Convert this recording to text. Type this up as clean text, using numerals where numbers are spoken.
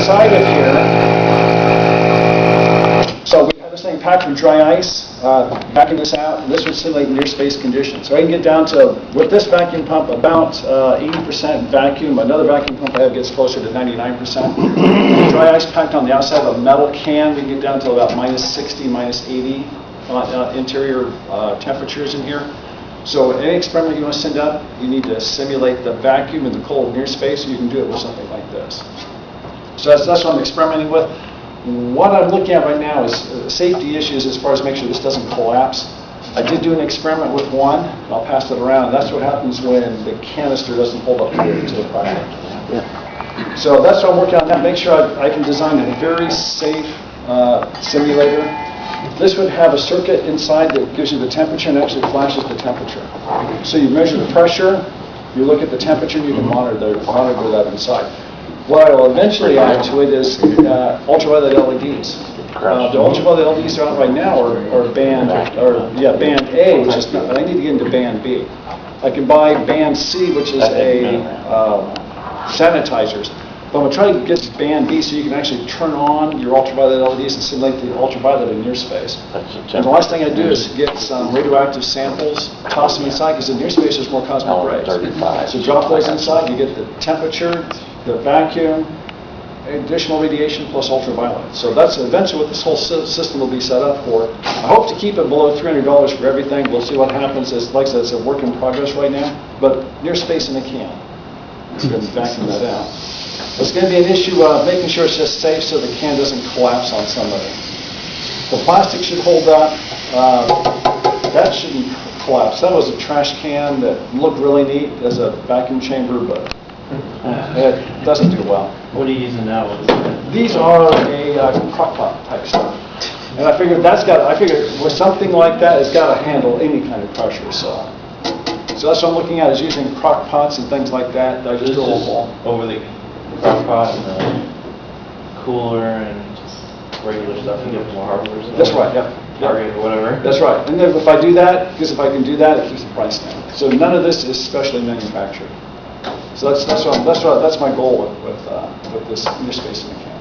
inside of here, so we have this thing packed with dry ice, backing this out, and this would simulate near space conditions. So I can get down to, with this vacuum pump, about 80% vacuum. Another vacuum pump I have gets closer to 99%. Dry ice packed on the outside of a metal can, we can get down to about minus 60, minus 80 interior temperatures in here. So any experiment you want to send up, you need to simulate the vacuum in the cold near space. You can do it with something like this. So that's what I'm experimenting with. What I'm looking at right now is safety issues as far as make sure this doesn't collapse. I did do an experiment with one. I'll pass it around. That's what happens when the canister doesn't hold up to the pressure. So that's what I'm working on now. Make sure I can design a very safe simulator. This would have a circuit inside that gives you the temperature and actually flashes the temperature. So you measure the pressure, you look at the temperature, and you can monitor that inside. What I will eventually add to it is ultraviolet LEDs. The ultraviolet LEDs are out right now are band A, which is not, but I need to get into band B. I can buy band C, which is sanitizers. But I'm going to try to get to band B so you can actually turn on your ultraviolet LEDs and simulate the ultraviolet in near space. And the last thing I do is get some radioactive samples, toss them inside, because in near space there's more cosmic rays. So drop those inside, you get the temperature, the vacuum, additional radiation plus ultraviolet. So that's eventually what this whole system will be set up for. I hope to keep it below $300 for everything. We'll see what happens. Like I said, it's a work in progress right now, but near space in a can. We're going to vacuum that out. It's going to be an issue of making sure it's just safe so the can doesn't collapse on somebody. The plastic should hold up. That shouldn't collapse. That was a trash can that looked really neat as a vacuum chamber, but it doesn't do well. What are you using now? These are a crock pot type stuff. And I figured with something like that, it's got to handle any kind of pressure. So that's what I'm looking at, is using crock pots and things like that. I just over the crock pot and the cooler and just regular stuff you get from a hardware store. That's right, yeah. Target or whatever. That's right. And then if I do that, because if I can do that, it keeps the price down. So none of this is specially manufactured. So that's my goal with this near space mechanics.